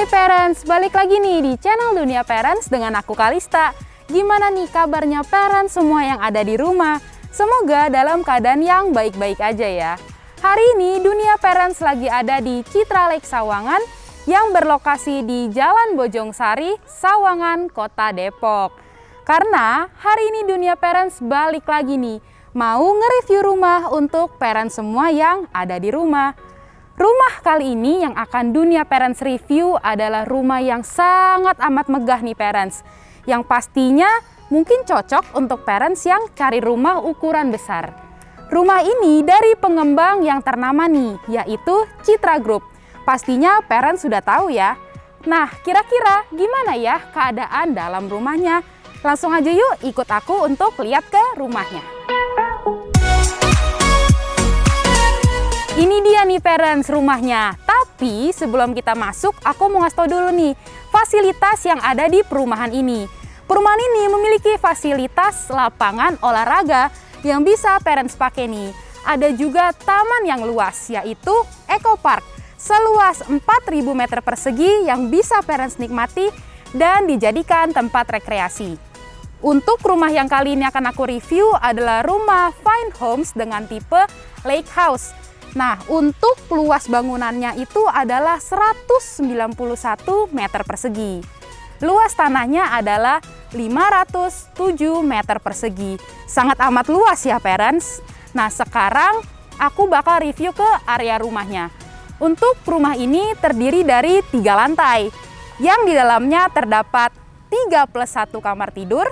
Hai parents, balik lagi nih di channel Dunia Parents dengan aku Kalista. Gimana nih kabarnya parents semua yang ada di rumah? Semoga dalam keadaan yang baik-baik aja ya. Hari ini Dunia Parents lagi ada di Citra Lake Sawangan yang berlokasi di Jalan Bojong Sari, Sawangan, Kota Depok. Karena hari ini Dunia Parents balik lagi nih, mau nge-review rumah untuk parents semua yang ada di rumah. Rumah kali ini yang akan Dunia Parents review adalah rumah yang sangat amat megah nih parents. Yang pastinya mungkin cocok untuk parents yang cari rumah ukuran besar. Rumah ini dari pengembang yang ternama nih, yaitu Citra Group. Pastinya parents sudah tahu ya. Nah, kira-kira gimana ya keadaan dalam rumahnya? Langsung aja yuk ikut aku untuk lihat ke rumahnya. Ini dia nih parents rumahnya. Tapi sebelum kita masuk, aku mau ngasih tau dulu nih fasilitas yang ada di perumahan ini. Perumahan ini memiliki fasilitas lapangan olahraga yang bisa parents pakai nih. Ada juga taman yang luas, yaitu Eco Park seluas 4.000 meter persegi yang bisa parents nikmati dan dijadikan tempat rekreasi. Untuk rumah yang kali ini akan aku review adalah rumah Fine Homes dengan tipe Lake House. Nah, untuk luas bangunannya itu adalah 191 meter persegi. Luas tanahnya adalah 507 meter persegi. Sangat amat luas ya parents. Nah, sekarang aku bakal review ke area rumahnya. Untuk rumah ini terdiri dari 3 lantai, yang di dalamnya terdapat 3+1 kamar tidur,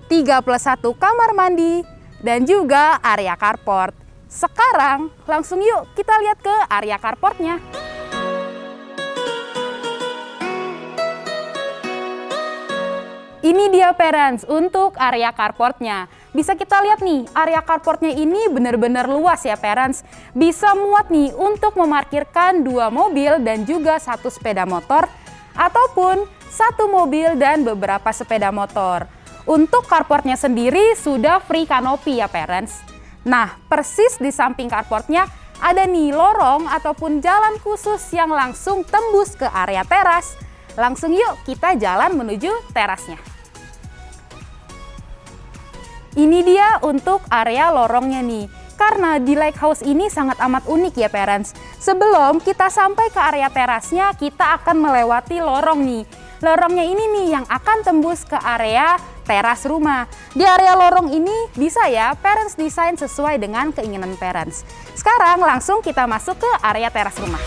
3+1 kamar mandi, dan juga area carport. Sekarang langsung yuk kita lihat ke area carportnya. Ini dia parents untuk area carportnya. Bisa kita lihat nih, area carportnya ini benar-benar luas ya parents. Bisa muat nih untuk memarkirkan 2 mobil dan juga 1 sepeda motor, ataupun 1 mobil dan beberapa sepeda motor. Untuk carportnya sendiri sudah free kanopi ya parents. Nah, persis di samping carportnya ada nih lorong ataupun jalan khusus yang langsung tembus ke area teras. Langsung yuk kita jalan menuju terasnya. Ini dia untuk area lorongnya nih. Karena di Lake House ini sangat amat unik ya parents. Sebelum kita sampai ke area terasnya, kita akan melewati lorong nih. Lorongnya ini nih yang akan tembus ke area teras rumah. Di area lorong ini bisa ya parents desain sesuai dengan keinginan parents. Sekarang langsung kita masuk ke area teras rumah.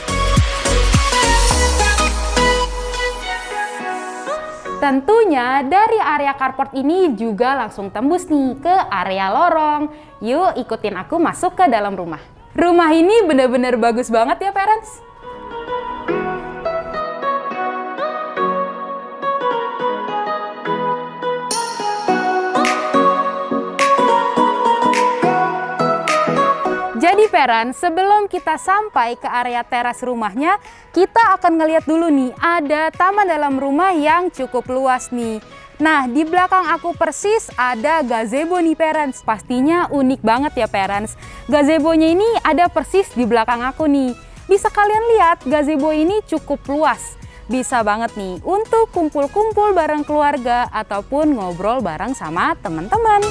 Tentunya dari area carport ini juga langsung tembus nih ke area lorong. Yuk ikutin aku masuk ke dalam rumah. Rumah ini bener-bener bagus banget ya parents. Jadi parents, sebelum kita sampai ke area teras rumahnya, kita akan ngeliat dulu nih, ada taman dalam rumah yang cukup luas nih. Nah, di belakang aku persis ada gazebo nih parents. Pastinya unik banget ya parents. Gazebonya ini ada persis di belakang aku nih. Bisa kalian lihat, gazebo ini cukup luas. Bisa banget nih untuk kumpul-kumpul bareng keluarga ataupun ngobrol bareng sama teman-teman.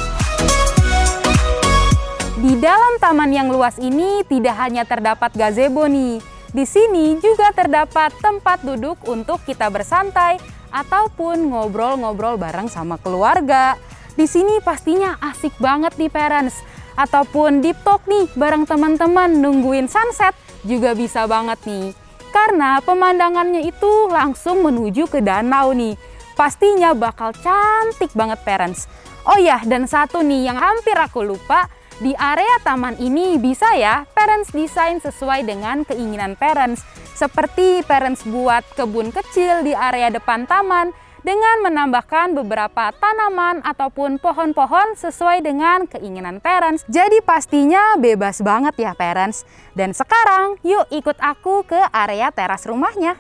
Di dalam taman yang luas ini tidak hanya terdapat gazebo nih. Di sini juga terdapat tempat duduk untuk kita bersantai ataupun ngobrol-ngobrol bareng sama keluarga. Di sini pastinya asik banget nih parents. Ataupun deep talk nih bareng teman-teman nungguin sunset juga bisa banget nih. Karena pemandangannya itu langsung menuju ke danau nih. Pastinya bakal cantik banget parents. Oh ya, dan satu nih yang hampir aku lupa. Di area taman ini bisa ya parents desain sesuai dengan keinginan parents. Seperti parents buat kebun kecil di area depan taman dengan menambahkan beberapa tanaman ataupun pohon-pohon sesuai dengan keinginan parents. Jadi pastinya bebas banget ya parents. Dan sekarang yuk ikut aku ke area teras rumahnya.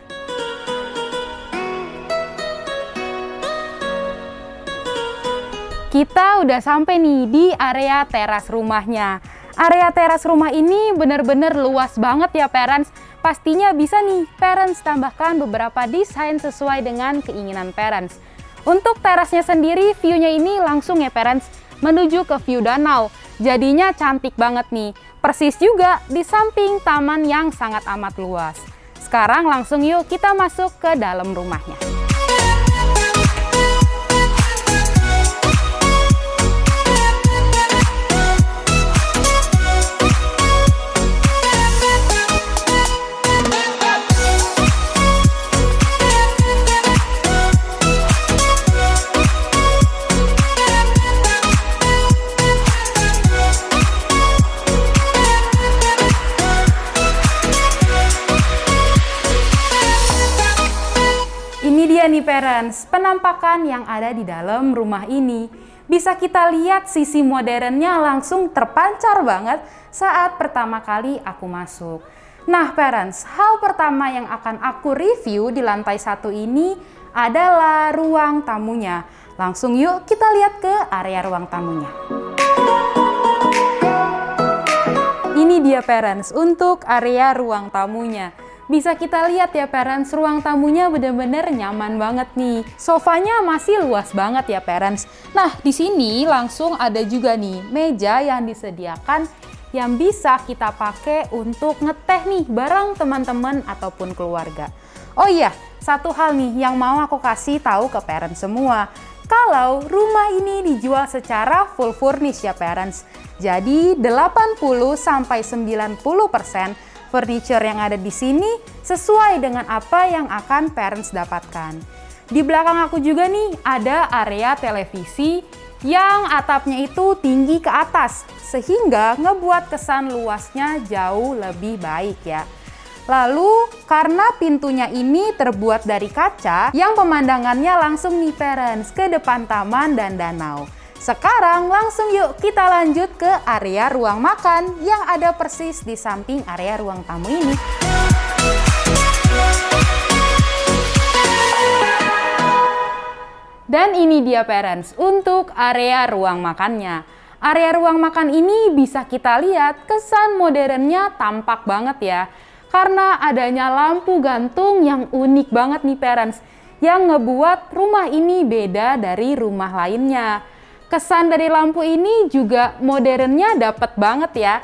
Kita udah sampai nih di area teras rumahnya. Area teras rumah ini benar-benar luas banget ya parents. Pastinya bisa nih parents tambahkan beberapa desain sesuai dengan keinginan parents. Untuk terasnya sendiri, view-nya ini langsung ya parents, menuju ke view danau. Jadinya cantik banget nih. Persis juga di samping taman yang sangat amat luas. Sekarang langsung yuk kita masuk ke dalam rumahnya. Ini dia nih parents, penampakan yang ada di dalam rumah ini. Bisa kita lihat sisi modernnya langsung terpancar banget saat pertama kali aku masuk. Nah parents, hal pertama yang akan aku review di lantai 1 ini adalah ruang tamunya. Langsung yuk kita lihat ke area ruang tamunya. Ini dia parents, untuk area ruang tamunya. Bisa kita lihat ya parents, ruang tamunya bener-bener nyaman banget nih. Sofanya masih luas banget ya parents. Nah, di sini langsung ada juga nih meja yang disediakan yang bisa kita pakai untuk ngeteh nih bareng teman-teman ataupun keluarga. Oh iya, satu hal nih yang mau aku kasih tahu ke parents semua. Kalau rumah ini dijual secara full furnish ya parents. Jadi 80-90% furniture yang ada di sini sesuai dengan apa yang akan parents dapatkan. Di belakang aku juga nih ada area televisi yang atapnya itu tinggi ke atas sehingga ngebuat kesan luasnya jauh lebih baik ya. Lalu karena pintunya ini terbuat dari kaca yang pemandangannya langsung nih parents ke depan taman dan danau. Sekarang langsung yuk kita lanjut ke area ruang makan yang ada persis di samping area ruang tamu ini. Dan ini dia parents untuk area ruang makannya. Area ruang makan ini bisa kita lihat kesan modernnya tampak banget ya. Karena adanya lampu gantung yang unik banget nih parents. Yang ngebuat rumah ini beda dari rumah lainnya. Kesan dari lampu ini juga modernnya dapet banget ya.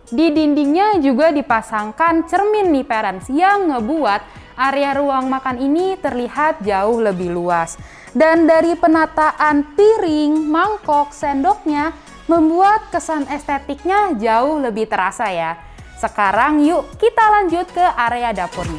Di dindingnya juga dipasangkan cermin nih parents yang ngebuat area ruang makan ini terlihat jauh lebih luas. Dan dari penataan piring, mangkok, sendoknya membuat kesan estetiknya jauh lebih terasa ya. Sekarang yuk kita lanjut ke area dapurnya.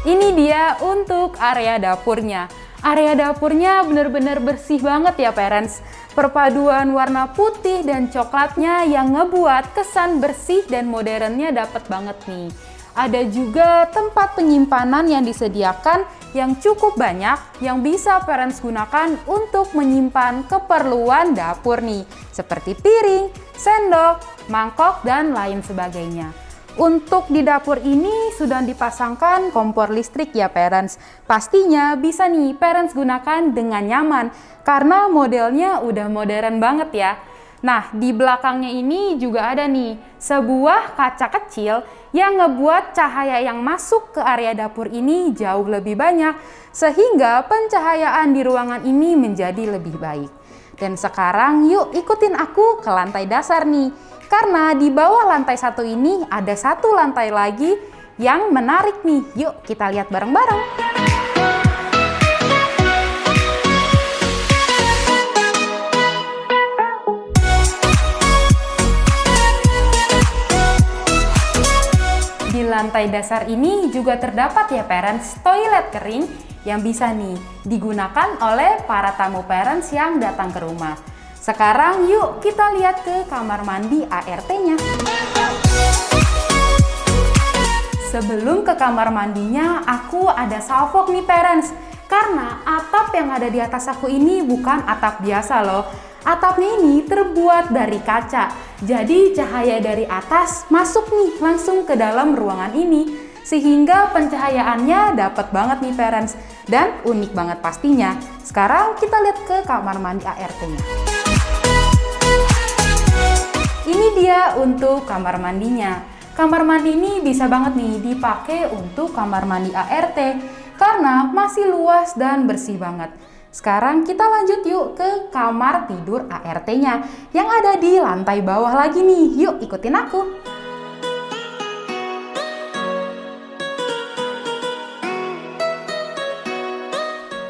Ini dia untuk area dapurnya. Area dapurnya benar-benar bersih banget ya parents. Perpaduan warna putih dan coklatnya yang ngebuat kesan bersih dan modernnya dapet banget nih. Ada juga tempat penyimpanan yang disediakan yang cukup banyak yang bisa parents gunakan untuk menyimpan keperluan dapur nih. Seperti piring, sendok, mangkok, dan lain sebagainya. Untuk di dapur ini sudah dipasangkan kompor listrik ya parents. Pastinya bisa nih parents gunakan dengan nyaman karena modelnya udah modern banget ya. Nah, di belakangnya ini juga ada nih sebuah kaca kecil yang ngebuat cahaya yang masuk ke area dapur ini jauh lebih banyak sehingga pencahayaan di ruangan ini menjadi lebih baik. Dan sekarang yuk ikutin aku ke lantai dasar nih. Karena di bawah lantai 1 ini ada satu lantai lagi yang menarik nih. Yuk kita lihat bareng-bareng. Di lantai dasar ini juga terdapat ya parents toilet kering yang bisa nih digunakan oleh para tamu parents yang datang ke rumah. Sekarang yuk kita lihat ke kamar mandi ART-nya. Sebelum ke kamar mandinya, aku ada salvok nih parents. Karena atap yang ada di atas aku ini bukan atap biasa loh. Atapnya ini terbuat dari kaca. Jadi cahaya dari atas masuk nih langsung ke dalam ruangan ini. Sehingga pencahayaannya dapat banget nih parents. Dan unik banget pastinya. Sekarang kita lihat ke kamar mandi ART-nya. Ini dia untuk kamar mandinya. Kamar mandi ini bisa banget nih dipakai untuk kamar mandi ART karena masih luas dan bersih banget. Sekarang kita lanjut yuk ke kamar tidur ART-nya yang ada di lantai bawah lagi nih. Yuk ikutin aku.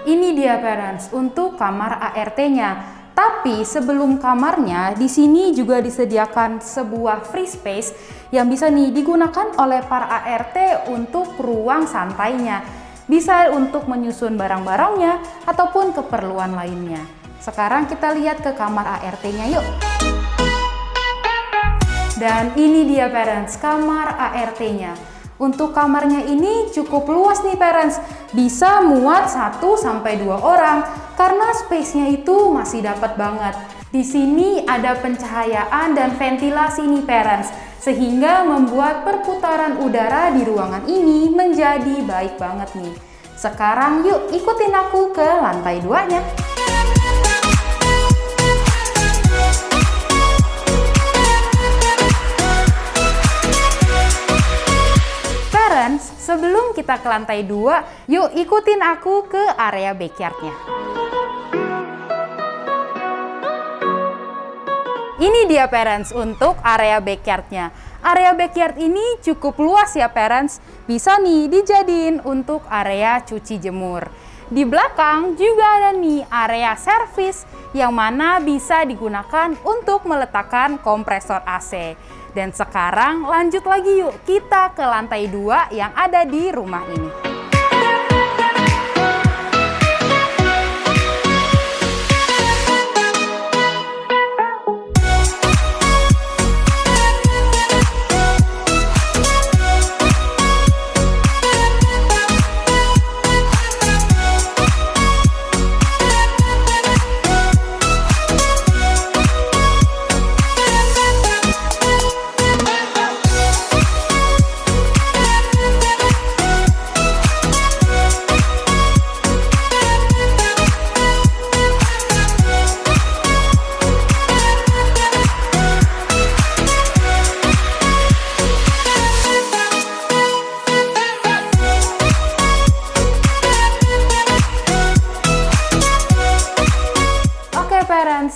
Ini dia parents untuk kamar ART-nya. Tapi sebelum kamarnya, di sini juga disediakan sebuah free space yang bisa nih digunakan oleh para ART untuk ruang santainya. Bisa untuk menyusun barang-barangnya ataupun keperluan lainnya. Sekarang kita lihat ke kamar ART-nya yuk. Dan ini dia parents, kamar ART-nya. Untuk kamarnya ini cukup luas nih parents, bisa muat 1-2 orang karena space-nya itu masih dapat banget. Di sini ada pencahayaan dan ventilasi nih parents, sehingga membuat perputaran udara di ruangan ini menjadi baik banget nih. Sekarang yuk ikutin aku ke lantai 2-nya. Sebelum kita ke lantai 2, yuk ikutin aku ke area backyard-nya. Ini dia parents untuk area backyard-nya. Area backyard ini cukup luas ya parents, bisa nih dijadiin untuk area cuci jemur. Di belakang juga ada nih area servis yang mana bisa digunakan untuk meletakkan kompresor AC. Dan sekarang lanjut lagi yuk kita ke lantai 2 yang ada di rumah ini.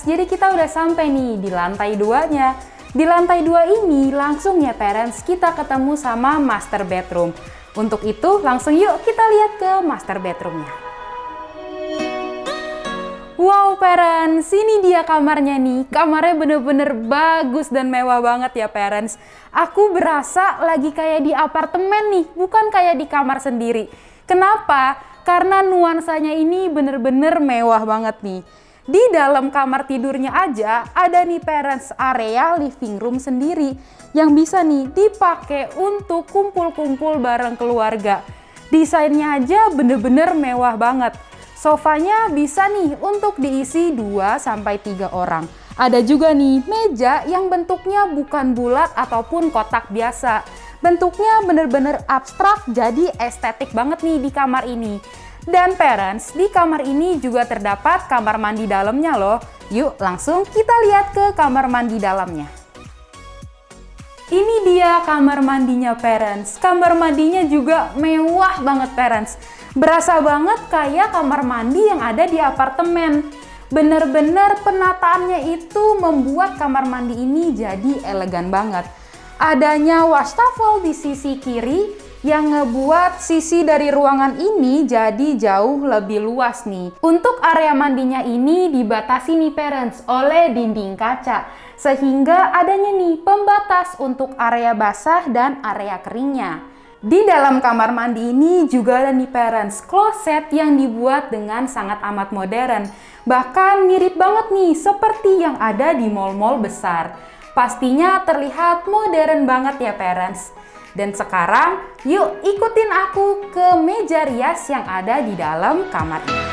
Jadi kita udah sampai nih di lantai 2-nya. Di lantai 2 ini langsung ya parents kita ketemu sama master bedroom. Untuk itu langsung yuk kita lihat ke master bedroomnya. Wow parents, ini dia kamarnya nih. Kamarnya bener-bener bagus dan mewah banget ya parents. Aku berasa lagi kayak di apartemen nih, bukan kayak di kamar sendiri. Kenapa? Karena nuansanya ini bener-bener mewah banget nih. Di dalam kamar tidurnya aja ada nih parents area living room sendiri yang bisa nih dipakai untuk kumpul-kumpul bareng keluarga. Desainnya aja bener-bener mewah banget. Sofanya bisa nih untuk diisi 2-3 orang. Ada juga nih meja yang bentuknya bukan bulat ataupun kotak biasa. Bentuknya bener-bener abstrak jadi estetik banget nih di kamar ini. Dan parents, di kamar ini juga terdapat kamar mandi dalamnya loh. Yuk langsung kita lihat ke kamar mandi dalamnya. Ini dia kamar mandinya parents. Kamar mandinya juga mewah banget parents. Berasa banget kayak kamar mandi yang ada di apartemen. Bener-bener penataannya itu membuat kamar mandi ini jadi elegan banget. Adanya wastafel di sisi kiri yang ngebuat sisi dari ruangan ini jadi jauh lebih luas nih. Untuk area mandinya ini dibatasi nih parents oleh dinding kaca, sehingga adanya nih pembatas untuk area basah dan area keringnya. Di dalam kamar mandi ini juga ada nih parents kloset yang dibuat dengan sangat amat modern. Bahkan mirip banget nih seperti yang ada di mall-mall besar. Pastinya terlihat modern banget ya parents. Dan sekarang yuk ikutin aku ke meja rias yang ada di dalam kamar ini.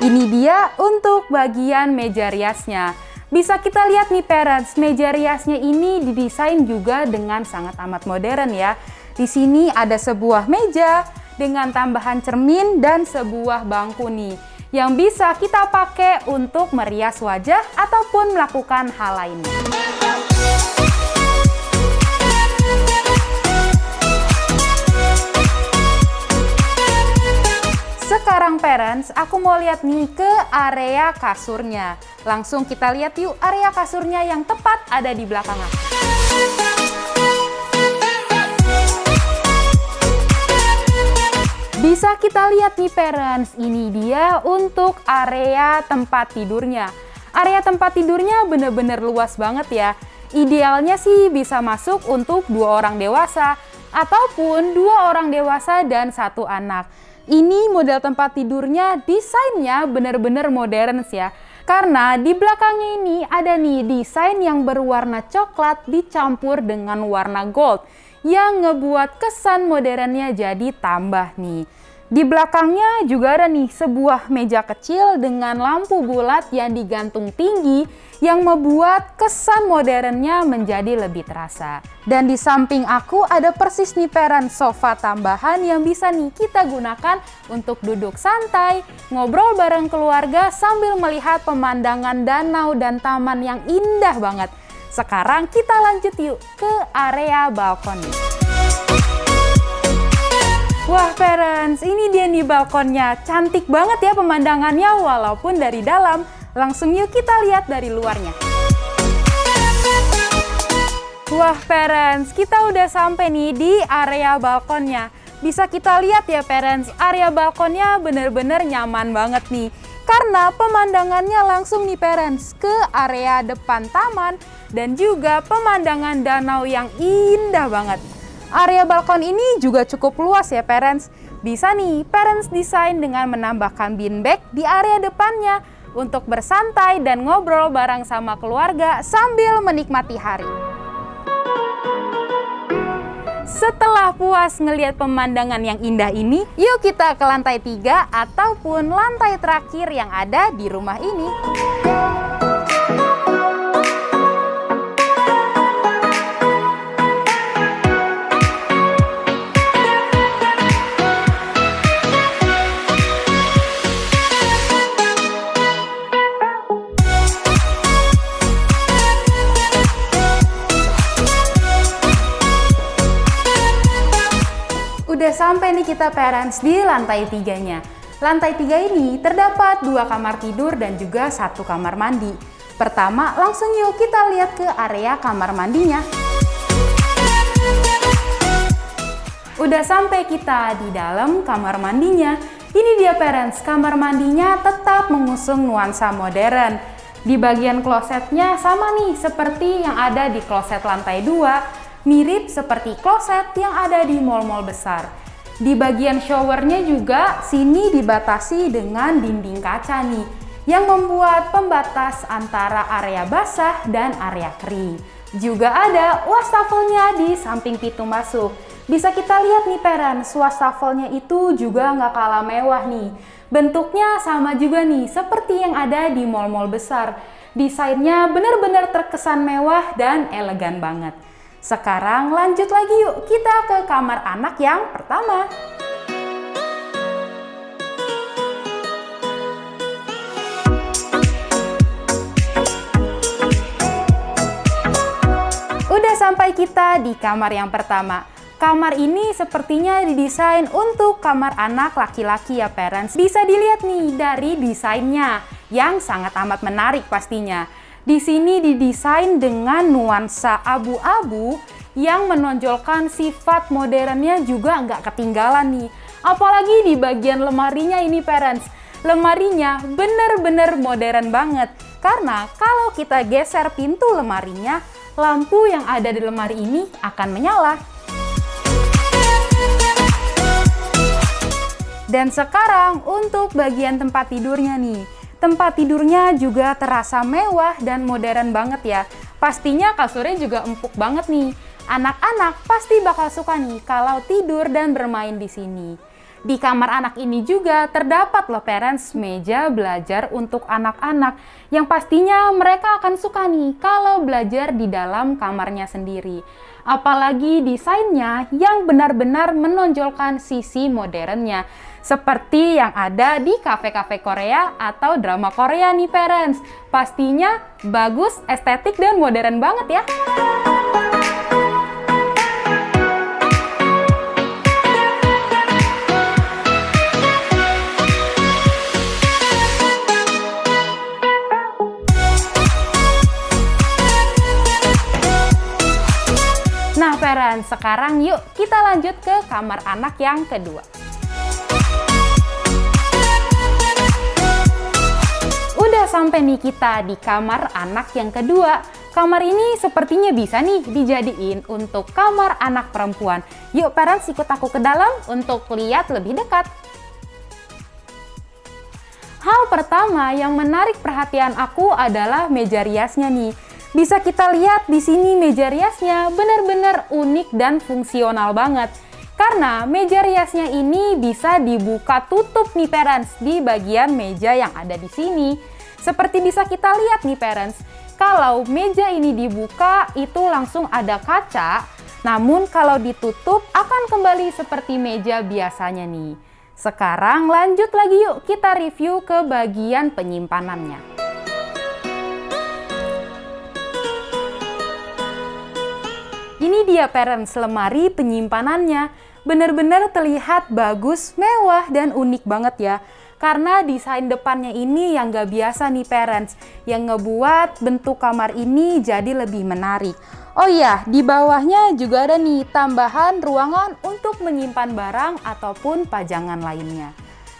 Ini dia untuk bagian meja riasnya. Bisa kita lihat nih parents, meja riasnya ini didesain juga dengan sangat amat modern ya. Di sini ada sebuah meja dengan tambahan cermin dan sebuah bangku nih. yang bisa kita pakai untuk merias wajah ataupun melakukan hal lainnya. Sekarang parents, aku mau lihat nih ke area kasurnya. Langsung kita lihat yuk area kasurnya yang tepat ada di belakang aku. Bisa kita lihat nih parents, ini dia untuk area tempat tidurnya. Area tempat tidurnya bener-bener luas banget ya. Idealnya sih bisa masuk untuk 2 orang dewasa ataupun 2 orang dewasa dan 1 anak. Ini model tempat tidurnya, desainnya bener-bener modern ya. Karena di belakangnya ini ada nih desain yang berwarna coklat dicampur dengan warna gold, yang ngebuat kesan modernnya jadi tambah nih. Di belakangnya juga ada nih sebuah meja kecil dengan lampu bulat yang digantung tinggi yang membuat kesan modernnya menjadi lebih terasa. Dan di samping aku ada persis nih parents sofa tambahan yang bisa nih kita gunakan untuk duduk santai, ngobrol bareng keluarga sambil melihat pemandangan danau dan taman yang indah banget. Sekarang kita lanjut yuk ke area balkon. Wah parents, ini dia nih balkonnya. Cantik banget ya pemandangannya walaupun dari dalam. Langsung yuk kita lihat dari luarnya. Wah parents, kita udah sampai nih di area balkonnya. Bisa kita lihat ya parents, area balkonnya bener-bener nyaman banget nih. Karena pemandangannya langsung nih parents ke area depan taman dan juga pemandangan danau yang indah banget. Area balkon ini juga cukup luas ya parents. Bisa nih parents desain dengan menambahkan beanbag di area depannya untuk bersantai dan ngobrol bareng sama keluarga sambil menikmati hari. Setelah puas ngelihat pemandangan yang indah ini, yuk kita ke lantai 3 ataupun lantai terakhir yang ada di rumah ini. Udah sampai nih kita parents di lantai 3-nya. Lantai 3 ini terdapat 2 kamar tidur dan juga 1 kamar mandi. Pertama, langsung yuk kita lihat ke area kamar mandinya. Udah sampai kita di dalam kamar mandinya. Ini dia parents, kamar mandinya tetap mengusung nuansa modern. Di bagian klosetnya sama nih seperti yang ada di kloset lantai 2. Mirip seperti kloset yang ada di mall-mall besar. Di bagian showernya juga sini dibatasi dengan dinding kaca nih, yang membuat pembatas antara area basah dan area kering. Juga ada wastafelnya di samping pintu masuk. Bisa kita lihat nih parents, wastafelnya itu juga nggak kalah mewah nih. Bentuknya sama juga nih seperti yang ada di mall-mall besar. Desainnya benar-benar terkesan mewah dan elegan banget. Sekarang lanjut lagi yuk kita ke kamar anak yang pertama. Udah sampai kita di kamar yang pertama. Kamar ini sepertinya didesain untuk kamar anak laki-laki ya parents. Bisa dilihat nih dari desainnya yang sangat amat menarik pastinya. Di sini didesain dengan nuansa abu-abu yang menonjolkan sifat modernnya juga nggak ketinggalan nih. Apalagi di bagian lemarinya ini parents. Lemarinya bener-bener modern banget. Karena kalau kita geser pintu lemarinya, lampu yang ada di lemari ini akan menyala. Dan sekarang untuk bagian tempat tidurnya nih. Tempat tidurnya juga terasa mewah dan modern banget ya. Pastinya kasurnya juga empuk banget nih. Anak-anak pasti bakal suka nih kalau tidur dan bermain di sini. Di kamar anak ini juga terdapat loh parents meja belajar untuk anak-anak yang pastinya mereka akan suka nih kalau belajar di dalam kamarnya sendiri. Apalagi desainnya yang benar-benar menonjolkan sisi modernnya. Seperti yang ada di kafe-kafe Korea atau drama Korea nih parents. Pastinya bagus, estetik, dan modern banget ya. Nah parents, sekarang yuk kita lanjut ke kamar anak yang kedua. Udah sampai nih kita di kamar anak yang kedua. Kamar ini sepertinya bisa nih dijadiin untuk kamar anak perempuan. Yuk parents, ikut aku ke dalam untuk lihat lebih dekat. Hal pertama yang menarik perhatian aku adalah meja riasnya nih. Bisa kita lihat di sini meja riasnya benar-benar unik dan fungsional banget. Karena meja riasnya ini bisa dibuka tutup nih parents di bagian meja yang ada di sini. Seperti bisa kita lihat nih parents, kalau meja ini dibuka itu langsung ada kaca. Namun kalau ditutup akan kembali seperti meja biasanya nih. Sekarang lanjut lagi yuk kita review ke bagian penyimpanannya. Ini dia parents, lemari penyimpanannya. Benar-benar terlihat bagus, mewah, dan unik banget ya. Karena desain depannya ini yang gak biasa nih parents, yang ngebuat bentuk kamar ini jadi lebih menarik. Oh iya, di bawahnya juga ada nih tambahan ruangan untuk menyimpan barang ataupun pajangan lainnya.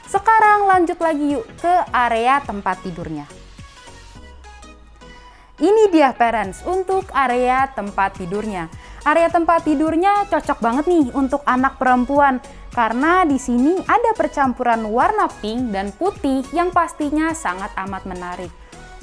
Sekarang lanjut lagi yuk ke area tempat tidurnya. Ini dia parents untuk area tempat tidurnya. Area tempat tidurnya cocok banget nih untuk anak perempuan karena di sini ada percampuran warna pink dan putih yang pastinya sangat amat menarik.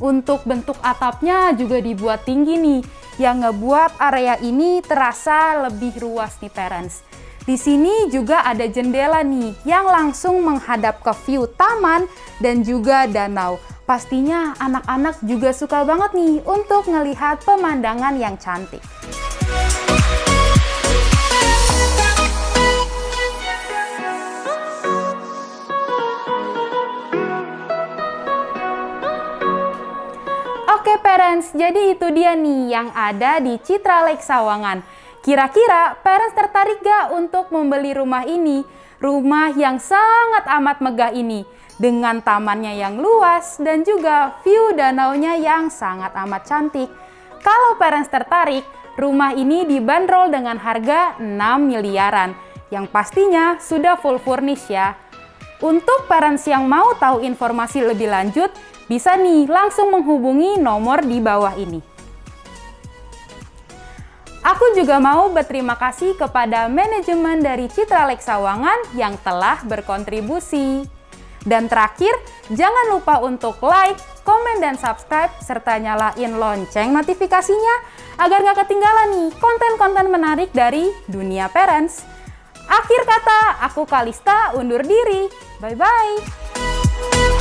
Untuk bentuk atapnya juga dibuat tinggi nih, yang ngebuat area ini terasa lebih luas nih parents. Di sini juga ada jendela nih yang langsung menghadap ke view taman dan juga danau. Pastinya anak-anak juga suka banget nih untuk ngelihat pemandangan yang cantik. Oke parents, jadi itu dia nih yang ada di Citra Lake Sawangan. Kira-kira parents tertarik gak untuk membeli rumah ini? Rumah yang sangat amat megah ini, dengan tamannya yang luas dan juga view danaunya yang sangat amat cantik. Kalau parents tertarik, rumah ini dibanderol dengan harga 6 miliaran, yang pastinya sudah full furnish ya. Untuk parents yang mau tahu informasi lebih lanjut, bisa nih langsung menghubungi nomor di bawah ini. Aku juga mau berterima kasih kepada manajemen dari Citra Lake Sawangan yang telah berkontribusi. Dan terakhir, jangan lupa untuk like, komen, dan subscribe, serta nyalain lonceng notifikasinya agar gak ketinggalan nih konten-konten menarik dari dunia parents. Akhir kata, aku Kalista undur diri. Bye-bye.